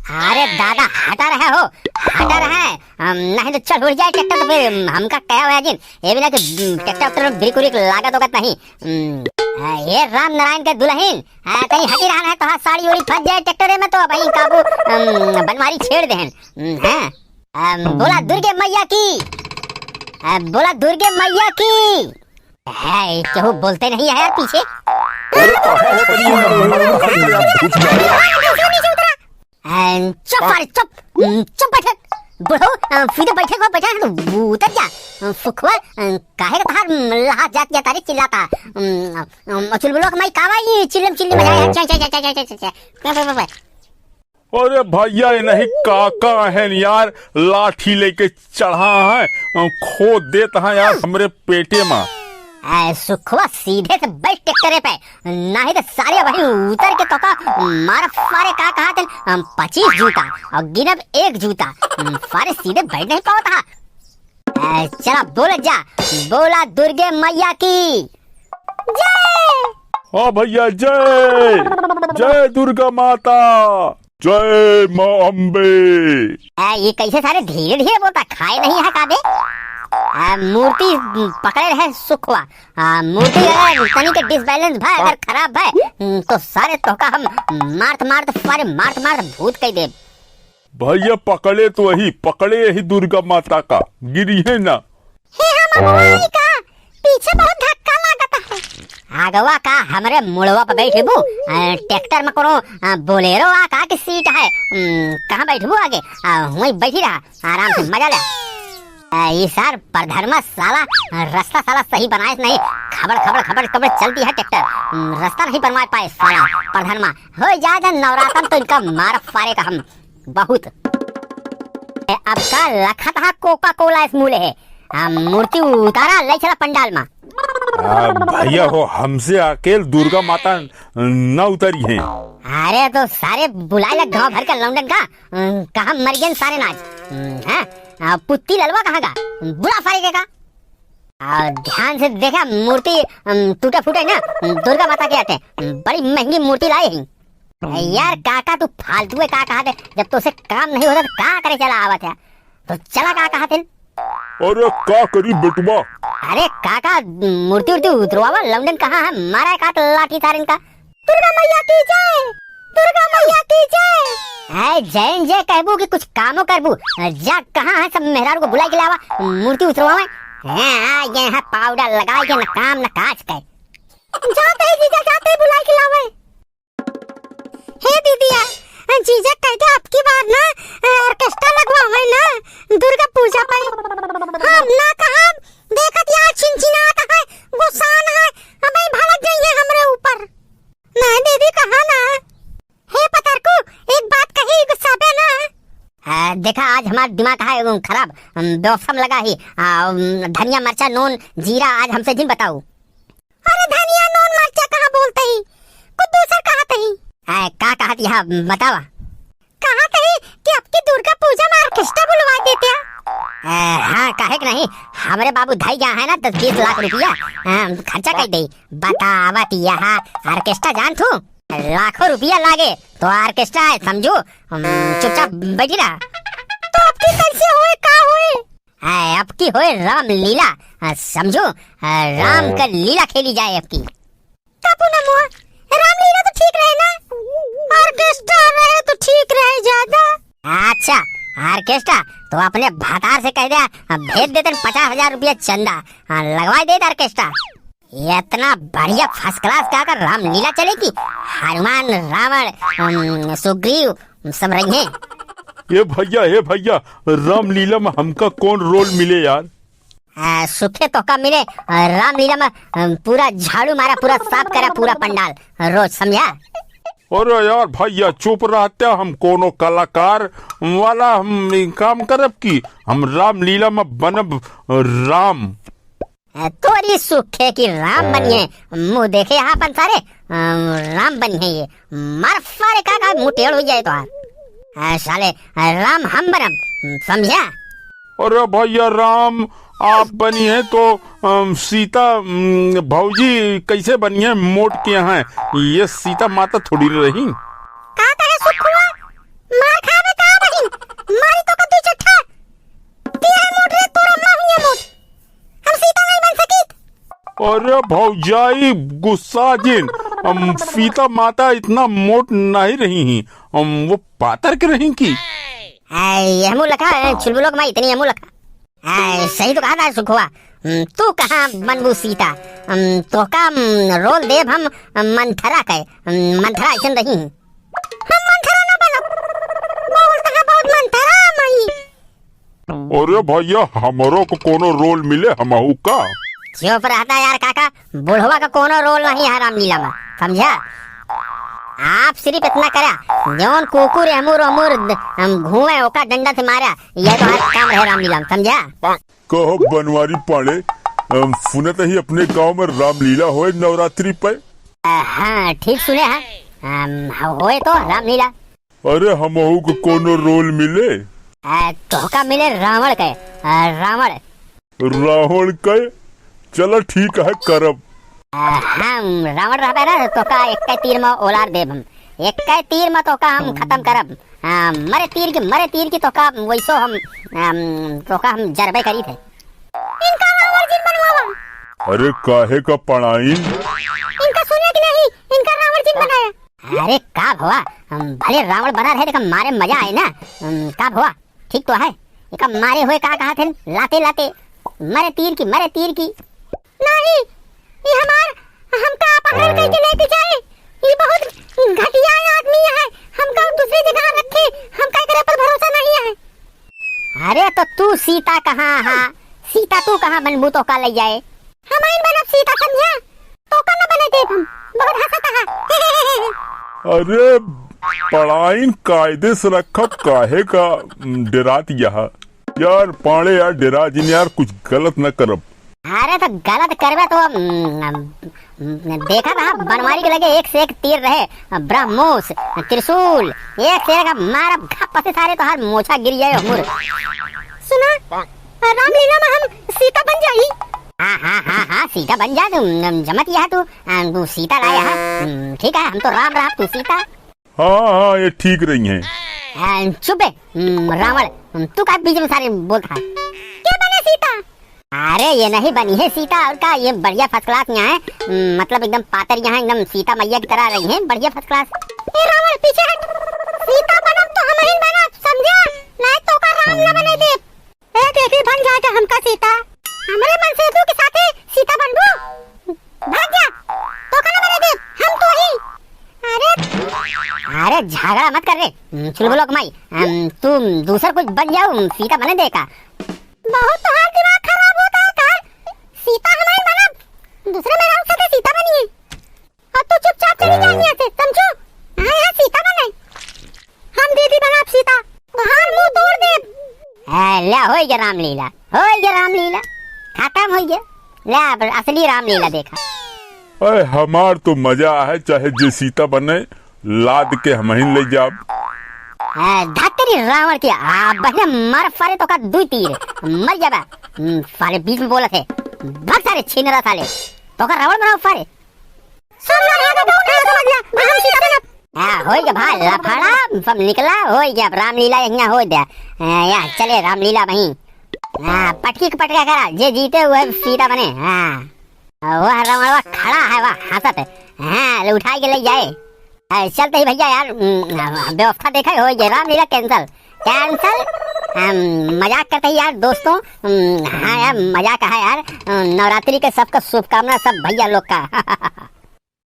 अरे दादा हटा रहे हो, हटा रहा है। नहीं तो चल उड़ जाए ट्रैक्टर तो फिर हमका क्या हुआ जिन ये भी ना कि ट्रैक्टर पर ब्रेक उरिक लागत होगा नहीं। ये राम नारायण के दुल्हन कहीं हटी रहा है तो हाथ साड़ी उड़ी फंस जाए ट्रैक्टर में तो भाई काबू बनवारी छेड़ दे हैं। बोला दुर्गे मैया की, बोला दुर्गे मैया की है। केहू बोलते नहीं है यार पीछे। चुप चुप बैठे बुढ़ो, सीधे बैठे को बैठा तो उतर जा फुखवा काहे का तार लहा जात जाता रे चिल्लाता चुलबुलो के मैं कावाई चिल्लम चिल्ली बजाया चा चा चा चा चा। अरे भैया ये नहीं काका है यार, लाठी लेके चढ़ा है, खो देता है यार हमरे पेटे में। सुखवा सीधे से बैठ ट्रैक्टर पे, नहीं तो सारे भाई उतर के तो का मारा फारे का कहा थे 25 जूता और गिनब 1 जूता फारे सीधे बैठ नहीं पाता। चला बोल जा, बोला दुर्गे मैया की जय। हाँ भैया जय जय दुर्गा माता, जय माँ अम्बे। ये कैसे सारे धीरे धीरे बोलता, खाए नहीं है काबे। मूर्ति पकड़े रहे सुखवा, मूर्ति तनी के डिसबैलेंस भाई अगर खराब भाई तो सारे तोका हम मारत सारे मारत भूत कह दे। भैया पकड़े तो वही पकड़े यही दुर्गा माता का, गिरी है ना हे हम का पीछे बहुत धक्का लागता है। आगवा का हमरे मुड़वा पे बैठबू, ट्रैक्टर में कोनो बोलेरो आ का की सीट है, कहां बैठबू आगे वहीं बैठी रहा आराम से मजा ले। ये सार परधर्मा साला रास्ता साला सही बनाए नहीं, खबर चलती है ट्रैक्टर, रास्ता नहीं बनवा पाए साला परधर्मा। हो जाए नवरातन तो इनका मार फारे का हम बहुत। अब का लखा था कोका कोला इस मूले है, मूर्ति उतारा ले चला पंडाल में। भैया हो हमसे अकेल दुर्गा माता न उतरी है। अरे तो सारे बुलाए लग गाँव भर का लौंडन का कहा मर गए सारे नाच हैं। पुत्ती ललवा कहाँ का बुरा फारेगे का। ध्यान से देखा मूर्ति टूटा फूटा है ना दुर्गा माता के आते, बड़ी महंगी मूर्ति लाए हैं यार। काका तू फालतू है का कहा थे, जब तो उसे काम नहीं होता तो का करे चला आवत है तो चला का कहा थे। अरे का करी बेटुआ। अरे काका मूर्ति उर्ति उतरवावा लौंडन कहाँ है, मारा है का लाठी तार इनका। दुर्गा मैया की जय, दुर्गा मैया की जय। जैन जय कहबू कि कुछ कामो करबू, जा कहाँ है सब मेहरारू को बुला के लावा मूर्ति उतरवावे। ये है पाउडर लगा के न काम न काज कर जाते ही जीजा जाते बुला के लावे। हे दीदिया जीजा कहते अब की बार ना ऑर्केस्ट्रा लगवावे ना दुर्गा पूजा पे, हम ना कहा देखत यार चिंचिनाता है गुस्सान है हमें भड़क गई है हमरे ऊपर। ना दीदी कहा ना हे पतर को एक बात कही गुस्सा पे ना। देखा आज हमारा दिमाग है खराब, बेवफम लगा ही धनिया मरचा नून जीरा आज हमसे जिन बताओ। अरे धनिया नून मरचा कहाँ बोलते ही कुछ दूसरा कहते ही का कहत यहाँ बतावा। कहा कही कि अब की दुर्गा पूजा में ऑर्केस्ट्रा बुलवा देते हैं। हाँ काहे कि नहीं हमारे बाबू धाई गया है ना 10-20 लाख रुपया खर्चा कर दे बतावत यहाँ ऑर्केस्ट्रा जान तू लाखों रुपया लागे तो ऑर्केस्ट्रा है समझो, चुपचाप बैठी रहा। तो अब की कैसे होए का होए, अब की होए राम लीला समझो, राम का लीला खेली जाए अब की। कापू ना मुआ राम लीला तो ठीक रहे ना, ऑर्केस्ट्रा रहे तो ठीक रहे ज्यादा। अच्छा ऑर्केस्ट्रा तो अपने भतार से कह दिया भेज देते 50,000 रुपया चंदा लगवा दे ऑर्केस्ट्रा। इतना बढ़िया फर्स्ट क्लास का कर रामलीला चलेगी, हनुमान रावण सुग्रीव सब रहेंगे। ये भैया रामलीला में हमका कौन रोल मिले यार। सुखे तो का मिले रामलीला में पूरा झाड़ू मारा पूरा साफ करा पूरा पंडाल रोज समझा। अरे यार भैया चुप रहते, हम कोनो कलाकार वाला हम काम करब की हम रामलीला में बनब राम। तोरी सुखे की राम बनिए मुँह देखे यहाँ अपन सारे राम बनिए ये मार फारे का मुँह टेढ़ हो जाए तो साले राम हम बनम समझा। अरे भैया राम आप बनी है तो सीता भौजी कैसे बनी है, मोट के हैं ये सीता माता थोड़ी रही। का कहे सुखुआ मार अरे भौजाई गुस्सा जिन सीता माता इतना मोट नहीं रही ही वो पातर के रही की हमू लखा चुलबुलों में इतनी हमू लखा सही तो कहा था सुखवा। तू कहाँ बनबू सीता तो का रोल देव हम मंथरा के मंथरा ऐसा रही हम मंथरा ना बनो बोलता है बहुत मंथरा मई। अरे भैया हमरो को कोनो रोल मिले हमहू का चुप रहता यार काका बुढ़वा का कोनो रोल नहीं है रामलीला में समझा। आप सिर्फ इतना करा जौन कुकुर अमूर अमूर घूमे ओका डंडा से मारा ये तो हर काम है रामलीला में समझा। कहो बनवारी पाड़े सुनत ही अपने गांव में रामलीला होए नवरात्रि पे। हाँ ठीक सुने हैं होए तो रामलीला। अरे हमहू को कोनो रोल मिले तो का मिले रावण के रावण रावण के चलो ठीक है करब। हम रावण रहबे ना तो का एक तीर में ओलार देब हम एक तीर में तो का हम खत्म करब मरे तीर की तो का वैसो हम तो का हम जरबे करी थे इनका रावण जिन बनवावा। अरे काहे का पढ़ाई इनका सुनिया कि नहीं इनका रावण जिन बनाया। अरे का भवा भले रावण बना रहे लेकिन मारे मजा आए ना का भवा ठीक तो है एक मारे हुए का कहा थे लाते लाते मरे तीर की नहीं ये हमका पकड़ करके लेके जाए ये बहुत घटिया आदमी है हमका दूसरी जगह रखे हमका एकरे पर भरोसा नहीं है। अरे तो तू सीता कहाँ है सीता तू कहाँ बनबू तो का ले जाए हम इन बनब सीता समझा तो का न बने देव हम बहुत हंसता है। अरे पढ़ाई कायदे से रखब काहे का डरात यहाँ यार पाड़े यार डरा जिन यार कुछ गलत न करब। अरे तो गलत करबे तो देखा था बनवारी के लगे एक से एक तीर रहे ब्रह्मोस त्रिशूल एक से एक मारब घप से सारे तो हर मोछा गिर जाए हमर। सुना रामलीला में हम सीता बन जाई। हाँ सीता बन जा तू जमत यह तू सीता लाया है ठीक है हम तो राम रहा तू सीता। हाँ ये ठीक रही है। चुप है रावण तू का बीच में सारे बोलता है क्या बने सीता। अरे ये नहीं बनी है सीता और का ये बढ़िया फर्स्ट क्लास यहाँ है मतलब एकदम पातर यहाँ एकदम सीता मैया की तरह रही है बढ़िया फर्स्ट क्लास। ए रावण पीछे हट सीता बनब तो हम ही बनब समझा नहीं तो का राम ना बने दे ए देखी बन जाएगा हमका सीता हमारे मन से तू के साथे सीता बनबू भाग जा तो का ना बने दे हम तो ही। अरे झगड़ा मत कर रे चुलबुलों माई तू दूसरा कुछ बन जाओ सीता बने देगा बहुत तो हर दिमाग खराब होता है का सीता हमारी बनब दूसरे में राम साथे सीता बनी है और तू चुपचाप चली जा यहाँ से समझो। हाँ सीता बने हम दीदी बनब सीता बाहर मुंह तोड़ दे ले हो गया रामलीला खत्म हो गया ले अब असली रामलीला देखा। अरे हमार तो मजा है चाहे जे सीता बने लाद के हम ही ले जाब। धत्तरी रावण की बढ़िया मार फारे तो का दू तीर मर जाबा साले बीच में बोला थे भाग सारे छीन रहा साले तो का रावण बनाओ फारे सब हो गया भाई लफड़ा सब निकला हो गया अब रामलीला यहाँ हो गया यहाँ चले रामलीला वहीं पटकी पटका करा जे जीते हुए सीता बने। वह रावण खड़ा है वह हंसत हाँ उठा के ले जाए चलते ही भैया यार व्यवस्था देखा हो गया रामलीला कैंसल मजाक करते ही यार दोस्तों। हाँ यार मजाक है यार नवरात्रि के सबका शुभकामना सब भैया लोग का।